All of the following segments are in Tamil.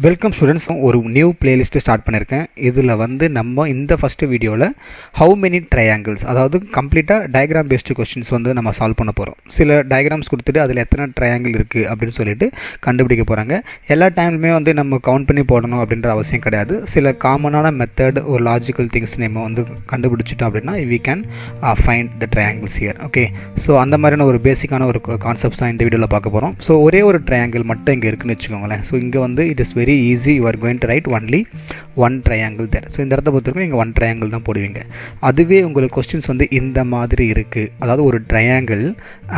Welcome students. ஒரு நியூ பிளேலிஸ்ட்டு ஸ்டார்ட் பண்ணியிருக்கேன். இதில் நம்ம இந்த ஃபஸ்ட்டு வீடியோவில் ஹவு மெனி ட்ரையாங்கிள்ஸ், அதாவது கம்ப்ளீட்டாக டயக்ராம் பேஸ்டு கொஸ்டின்ஸ் நம்ம சால்வ் பண்ண போகிறோம். சில டயக்ராம்ஸ் கொடுத்துட்டு அதில் எத்தனை ட்ரையாங்கிள் இருக்குது அப்படின்னு சொல்லிட்டு கண்டுபிடிக்க போகிறாங்க. எல்லா டைம்லுமே நம்ம கவுண்ட் பண்ணி போடணும் அப்படின்ற அவசியம் கிடையாது. சில காமனான மெத்தட், ஒரு லாஜிக்கல் திங்ஸ் நம்ம கண்டுபிடிச்சிட்டோம் அப்படின்னா we can find the triangles here. Okay, so அந்த மாதிரியான ஒரு பேசிக்கான ஒரு கான்செப்ட்ஸ் தான் இந்த வீடியோவில் பார்க்க போகிறோம். ஸோ ஒரே ஒரு ட்ரையாங்கிள் மட்டும் இங்கே இருக்குன்னு வச்சுக்கோங்களேன். ஸோ இங்கே it is very easy, you are going to write only one triangle there. so இந்த இடத்தை பொறுத்தவரைக்கும் நீங்கள் one triangle தான் போடுவீங்க. அதுவே உங்களுக்கு கொஸ்டின்ஸ் இந்த மாதிரி இருக்குது, அதாவது ஒரு ட்ரையாங்கிள்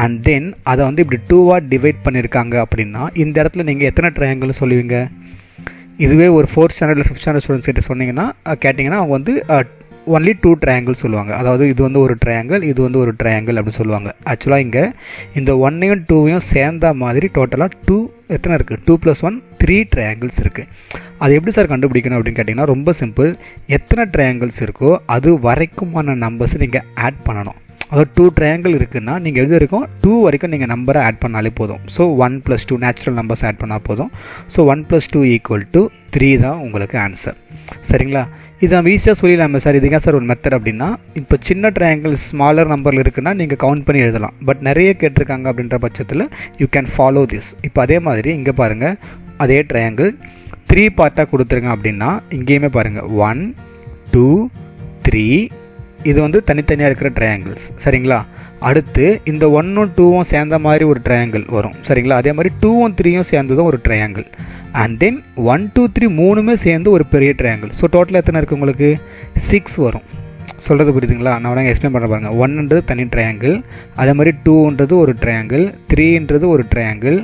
அண்ட் தென் அதை இப்படி டூவாக டிவைட் பண்ணியிருக்காங்க அப்படின்னா இந்த இடத்துல நீங்கள் எத்தனை ட்ரையாங்கிள்னு சொல்லுவீங்க? இதுவே ஒரு 4th standard 5th standard students கிட்ட கேட்டிங்கன்னா அவங்க ஒன்லி 2 ட்ரையாங்கிள் சொல்லுவாங்க. அதாவது இது ஒரு ட்ரையாங்கிள், இது ஒரு ட்ரையாங்கிள் அப்படின்னு சொல்லுவாங்க. ஆக்சுவலாக இங்கே இந்த 1ஐயும் 2ஐயும் சேர்ந்த மாதிரி டோட்டலாக 2 எத்தனை இருக்குது? 2 + 1 3 ட்ரையாங்கிள்ஸ் இருக்குது. அது எப்படி சார் கண்டுபிடிக்கணும் அப்படின்னு கேட்டிங்கன்னா ரொம்ப சிம்பிள். எத்தனை ட்ரையாங்கிள்ஸ் இருக்கோ அது வரைக்குமான நம்பர்ஸை நீங்கள் ஆட் பண்ணணும். அதாவது 2 ட்ரையாங்கிள் இருக்குன்னா நீங்கள் எது வரைக்கும் 2 வரைக்கும் நீங்கள் நம்பரை ஆட் பண்ணாலே போதும். ஸோ 1 + 2 நேச்சுரல் நம்பர்ஸ் ஆட் பண்ணால் போதும். ஸோ 1 + 2 = 3 தான் உங்களுக்கு ஆன்சர். சரிங்களா? இது நம்ம ஈஸியாக சொல்லிடலாமே சார், இதுங்க சார் ஒரு மெத்தட் அப்படின்னா, இப்போ சின்ன ட்ரையாங்கிள் ஸ்மாலர் நம்பரில் இருக்குன்னா நீங்கள் கவுண்ட் பண்ணி எழுதலாம். பட் நிறைய கேட்டிருக்காங்க அப்படின்ற பட்சத்தில் யூ கேன் ஃபாலோ திஸ். இப்போ அதே மாதிரி இங்கே பாருங்கள், அதே ட்ரையாங்கிள் 3 பார்ட்டாக கொடுத்துருங்க அப்படின்னா இங்கேயுமே பாருங்கள் 1 2 3 இது தனித்தனியாக இருக்கிற ட்ரையாங்கிள்ஸ். சரிங்களா? அடுத்து இந்த 1ம் 2ம் சேர்ந்த மாதிரி ஒரு ட்ரையாங்கிள் வரும். சரிங்களா? அதே மாதிரி 2ம் 3ம் சேர்ந்ததும் ஒரு ட்ரையாங்கிள். அண்ட் தென் 1 2 3 மூணுமே சேர்ந்து ஒரு பெரிய ட்ரையாங்கிள். ஸோ டோட்டலாக எத்தனை இருக்குது உங்களுக்கு? 6 வரும். சொல்கிறது புரியுதுங்களா? நான் வேணால் எக்ஸ்பிளைன் பண்ண பாருங்கள். 1ன்றது தனி ட்ரையாங்கிள், அதே மாதிரி 2ன்றது ஒரு ட்ரையாங்கிள், 3ன்றது ஒரு ட்ரையாங்கிள்,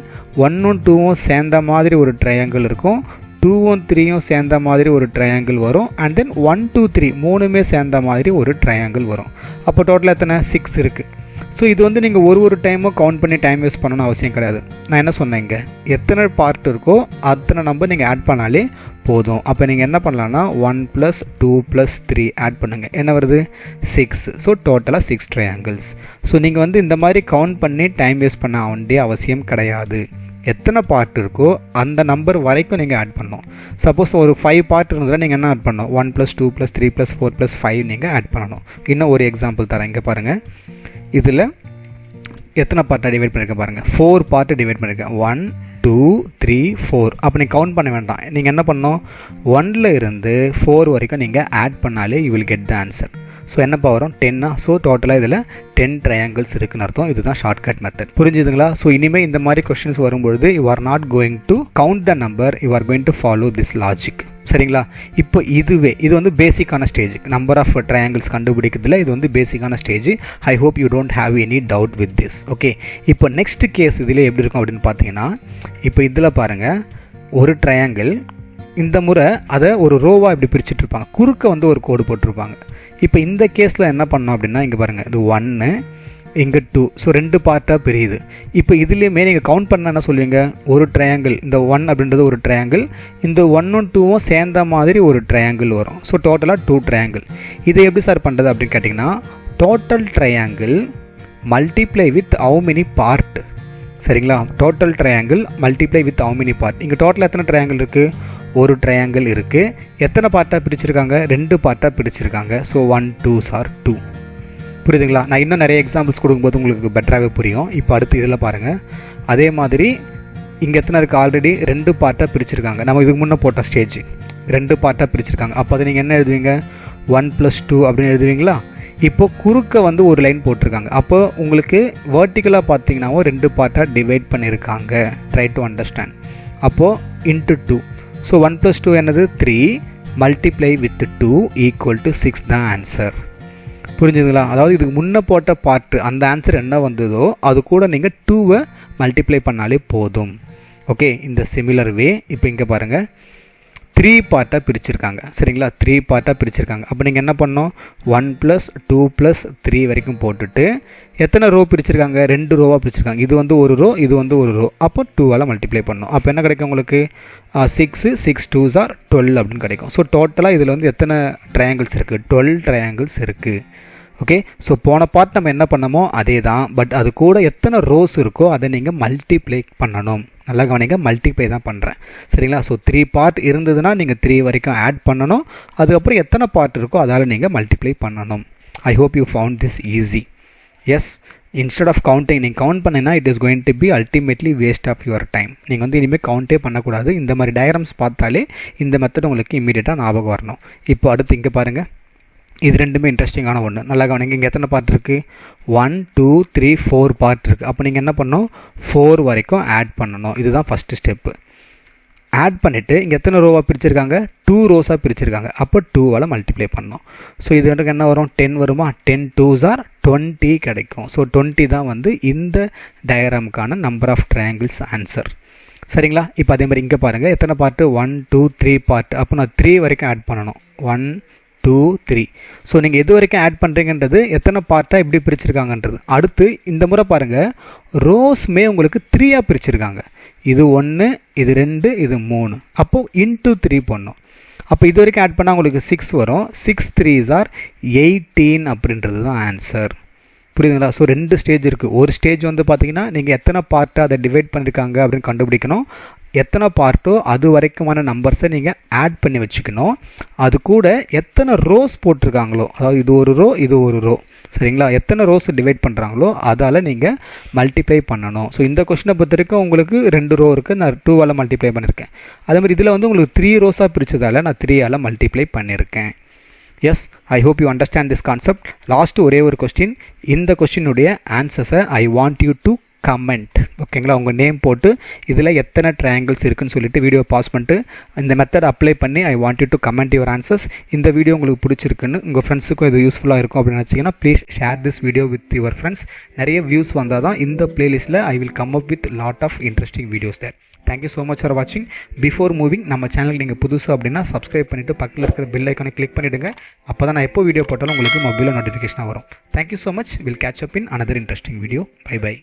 1ம் 2ம் சேர்ந்த மாதிரி ஒரு ட்ரையாங்கிள் இருக்கும், 2ம் 3ம் சேர்ந்த மாதிரி ஒரு ட்ரையாங்கிள் வரும், அண்ட் தென் 1 2 3 மூணுமே சேர்ந்த மாதிரி ஒரு ட்ரையாங்கிள் வரும். அப்போ டோட்டலாக எத்தனை? 6 இருக்குது. ஸோ இது நீங்கள் ஒரு டைமும் கவுண்ட் பண்ணி டைம் வேஸ்ட் பண்ணணும்னு அவசியம் கிடையாது. நான் என்ன சொன்னேங்க, எத்தனை பார்ட் இருக்கோ அத்தனை நம்பர் நீங்கள் ஆட் பண்ணாலே போதும். அப்போ நீங்கள் என்ன பண்ணலான்னா 1 + 2 + 3 ஆட் பண்ணுங்கள். என்ன வருது? 6. ஸோ டோட்டலாக 6 ட்ரையாங்கிள்ஸ். ஸோ நீங்கள் இந்த மாதிரி கவுண்ட் பண்ணி டைம் வேஸ்ட் பண்ண வேண்டிய அவசியம் கிடையாது. எத்தனை பார்ட் இருக்கோ அந்த நம்பர் வரைக்கும் நீங்கள் ஆட் பண்ணணும். சப்போஸ் ஒரு 5 பார்ட் இருந்ததுன்னா நீங்கள் என்ன ஆட் பண்ணணும்? 1 + 2 + 3 + 4 + 5 நீங்கள் ஆட் பண்ணணும். இன்னும் ஒரு எக்ஸாம்பிள் தரேன். இங்கே பாருங்கள், இதில் எத்தனை பார்ட்டாக டிவைட் பண்ணியிருக்கேன் பாருங்கள். 4 பார்ட்டு டிவைட் பண்ணியிருக்கேன். 1 2 3 4. அப்போ நீங்கள் கவுண்ட் பண்ண வேண்டாம். நீங்கள் என்ன பண்ணணும்? 1ல் இருந்து 4 வரைக்கும் நீங்கள் ஆட் பண்ணாலே you will get the answer. So என்னப்பா வரும்? 10. ஸோ டோட்டலாக இதில் 10 ட்ரையாங்கிள்ஸ் இருக்குன்னு அர்த்தம். இதுதான் ஷார்ட்கட் மெத்தட். புரிஞ்சுதுங்களா? ஸோ இனிமேல் இந்த மாதிரி கொஸ்டின்ஸ் வரும்பொழுது you are not going to count the number, you are going to follow this logic. சரிங்களா? இப்போ இது பேசிக்கான ஸ்டேஜ். நம்பர் ஆஃப் ட்ரையாங்கிள்ஸ் கண்டுபிடிக்கிறதுல இது பேசிக்கான stage. I hope you don't have any doubt with this. Okay, இப்போ நெக்ஸ்ட் கேஸ் இதில் எப்படி இருக்கும் அப்படின்னு பார்த்தீங்கன்னா, இப்போ இதில் பாருங்கள், ஒரு ட்ரையாங்கிள் இந்த முறை அதை ஒரு ரோவாக இப்படி பிரிச்சுட்டு இருப்பாங்க, குறுக்க ஒரு கோடு போட்டிருப்பாங்க. இப்போ இந்த கேஸில் என்ன பண்ணோம் அப்படின்னா, இங்கே பாருங்கள், இது 1 இங்கே 2. ஸோ 2 பார்ட்டாக பிரியுது. இப்போ இதுலேயுமே நீங்கள் கவுண்ட் பண்ண என்ன சொல்லுவீங்க? ஒரு ட்ரையாங்கிள், இந்த 1 அப்படின்றது ஒரு ட்ரையாங்கிள், இந்த 1ம் 2ம் சேர்ந்த மாதிரி ஒரு ட்ரையாங்கிள் வரும். ஸோ டோட்டலாக 2 ட்ரையாங்கிள். இதை எப்படி சார் பண்ணுறது அப்படின்னு கேட்டிங்கன்னா, total triangle multiply with how many part. சரிங்களா? Total triangle multiply with how many part. இங்கே டோட்டலாக எத்தனை ட்ரையாங்கிள் இருக்குது? ஒரு ட்ரையாங்கிள் இருக்குது. எத்தனை பார்ட்டாக பிரிச்சிருக்காங்க? 2 பார்ட்டாக பிரிச்சிருக்காங்க. So 1 2s are 2. புரியுதுங்களா? நான் இன்னும் நிறைய எக்ஸாம்பிள்ஸ் கொடுக்கும்போது உங்களுக்கு பெட்டராகவே புரியும். இப்போ அடுத்து இதில் பாருங்கள், அதே மாதிரி இங்கே எத்தனை இருக்குது? ஆல்ரெடி 2 பார்ட்டாக பிரிச்சிருக்காங்க. நம்ம இதுக்கு முன்னே போட்ட ஸ்டேஜ் 2 பார்ட்டாக பிரிச்சிருக்காங்க. அப்போ அதை நீங்கள் என்ன எழுதுவீங்க? 1 + 2 அப்படின்னு எழுதுவீங்களா? இப்போ குறுக்க ஒரு லைன் போட்டிருக்காங்க. அப்போ உங்களுக்கு வேர்ட்டிக்கலாக பார்த்தீங்கன்னாவும் 2 பார்ட்டாக டிவைட் பண்ணியிருக்காங்க. Try to understand. அப்போது இன்ட்டு 2. ஸோ 1 + 2 என்னது? 3 மல்டிப்ளை வித் 2 = 6 தான் ஆன்சர். புரிஞ்சுதுங்களா? அதாவது இதுக்கு முன்னே போட்ட பார்ட்டு அந்த ஆன்சர் என்ன வந்ததோ அது கூட நீங்கள் 2வை மல்டிப்ளை பண்ணாலே போதும். ஓகே, இந்த சிமிலர் வே இப்போ இங்கே பாருங்கள், 3 பார்ட்டாக பிரிச்சிருக்காங்க. சரிங்களா? 3 பார்ட்டாக பிரிச்சிருக்காங்க. அப்போ நீங்கள் என்ன பண்ணணும்? 1 + 2 + 3 வரைக்கும் போட்டுட்டு எத்தனை ரோ பிரிச்சிருக்காங்க? 2 ரோவாக பிரிச்சிருக்காங்க. இது ஒரு ரோ, இது ஒரு ரோ. அப்போ 2ஆல் மல்டிப்ளை பண்ணணும். அப்போ என்ன கிடைக்கும் உங்களுக்கு? 6 6 2s are 12 அப்படின்னு கிடைக்கும். ஸோ டோட்டலாக இதில் எத்தனை ட்ரையாங்கிள்ஸ் இருக்குது? 12 ட்ரையாங்கிள்ஸ் இருக்குது. ஓகே, ஸோ போன பார்ட் நம்ம என்ன பண்ணமோ அதே தான், பட் அது கூட எத்தனை ரோஸ் இருக்கோ அதை நீங்கள் மல்டிப்ளை பண்ணணும். நல்லா கவனிங்க, மல்டிப்ளை தான் பண்ணுறேன் சரிங்களா. ஸோ 3 பார்ட் இருந்ததுன்னா நீங்கள் 3 வரைக்கும் ஆட் பண்ணணும். அதுக்கப்புறம் எத்தனை பார்ட் இருக்கோ அதால் நீங்கள் மல்டிப்ளை பண்ணணும். I hope you found this easy. Yes, instead of counting நீங்கள் கவுண்ட் பண்ணினா it is going to be ultimately waste of your time. நீங்கள் வந்து இனிமேல் கவுண்டே பண்ணக்கூடாது. இந்த மாதிரி டயக்ராம்ஸ் பார்த்தாலே இந்த மெத்தட் உங்களுக்கு இமீடியட்டாக ஞாபகம் வரணும். இப்போ அடுத்து இங்கே பாருங்கள், இது ரெண்டுமே இன்ட்ரெஸ்டிங்கான ஒன்று. நல்லா கவனிங்க, இங்கே எத்தனை பார்ட் இருக்குது? 1 2 3 4 பார்ட் இருக்குது. அப்போ நீங்கள் என்ன பண்ணணும்? 4 வரைக்கும் ஆட் பண்ணணும். இதுதான் ஃபஸ்ட்டு ஸ்டெப்பு. ஆட் பண்ணிவிட்டு இங்கே எத்தனை ரோவாக பிரிச்சிருக்காங்க? 2 ரோஸாக பிரிச்சிருக்காங்க. அப்போ 2வால் மல்டிப்ளை பண்ணணும். ஸோ இது எனக்கு என்ன வரும்? 10 வருமா? 10 2s are 20 கிடைக்கும். ஸோ 20 தான் வந்து இந்த டயக்ராமுக்கான நம்பர் ஆஃப் ட்ரையாங்கிள்ஸ் ஆன்சர். சரிங்களா. இப்போ அதே மாதிரி இங்கே பாருங்கள், எத்தனை பார்ட்டு? 1 2 3 பார்ட். அப்போ நான் 3 வரைக்கும் ஆட் பண்ணணும். 1 2 3. ஸோ நீங்கள் எது வரைக்கும் ஆட் பண்ணுறீங்கன்றது எத்தனை பார்ட்டாக எப்படி பிரிச்சிருக்காங்கன்றது. அடுத்து இந்த முறை பாருங்கள், ரோஸ்மே உங்களுக்கு 3ஆக பிரிச்சிருக்காங்க. இது 1, இது 2, இது 3. அப்போது இன்ட்டு 3 பண்ணணும். அப்போ இது வரைக்கும் ஆட் பண்ணால் உங்களுக்கு 6 வரும். 6 3s are 18 அப்படின்றது தான் ஆன்சர். புரியுதுங்களா. ஸோ 2 ஸ்டேஜ் இருக்குது. ஒரு ஸ்டேஜ் வந்து பார்த்தீங்கன்னா நீங்கள் எத்தனை பார்ட்டை அதை டிவைட் பண்ணியிருக்காங்க அப்படின்னு கண்டுபிடிக்கணும். எத்தனை பார்ட்டோ அது வரைக்குமான நம்பர்ஸை நீங்கள் ஆட் பண்ணி வச்சுக்கணும். அது கூட எத்தனை ரோஸ் போட்டிருக்காங்களோ, அதாவது இது ஒரு ரோ இது ஒரு ரோ சரிங்களா, எத்தனை ரோஸ் டிவைட் பண்ணுறாங்களோ அதால் நீங்கள் மல்டிப்ளை பண்ணணும். ஸோ இந்த கொஸ்டினை பொறுத்த வரைக்கும் உங்களுக்கு 2 ரோ இருக்குது, நான் 2வால் மல்டிப்ளை பண்ணியிருக்கேன். அதே மாதிரி இதில் வந்து உங்களுக்கு 3 ரோஸாக பிரித்ததால் நான் 3ஆல் மல்டிப்ளை பண்ணியிருக்கேன். Yes, I hope you understand this concept. Last ஒரே ஒரு கொஸ்டின். இந்த கொஸ்டினுடைய ஆன்சர்ஸை I want you to comment. ஓகேங்களா, உங்கள் நேம் போட்டு இதில் எத்தனை ட்ரையாங்கிள்ஸ் இருக்குன்னு சொல்லிட்டு வீடியோ பாஸ் பண்ணிட்டு இந்த மெத்தட் அப்ளை பண்ணி I want you to comment your ஆன்சர்ஸ். இந்த வீடியோ உங்களுக்கு பிடிச்சிருக்குன்னு உங்கள் ஃப்ரெண்ட்ஸுக்கும் இது யூஸ்ஃபுல்லாக இருக்கும் அப்படின்னு நினச்சிங்கன்னா please share this video with your friends. நிறைய வியூஸ் வந்தால் தான் இந்த பிளேலிஸ்ட்டில் I will come up with lot of interesting videos there. Thank you so much for வாட்சிங். பிஃபோர் மூவிங் நம்ம சேனலுக்கு நீங்கள் புதுசு அப்படின்னா சப்ஸ்கிரைப் பண்ணிவிட்டு பக்கத்தில் இருக்கிற பெல் ஐக்கானை கிளிக் பண்ணிவிடுங்க. அப்போ தான் நான் எப்போ வீடியோ போட்டாலும் உங்களுக்கு மொபைலில் நோட்டிஃபிகேஷனாக வரும். Thank you so much. Will catch up in another interesting video. Bye by.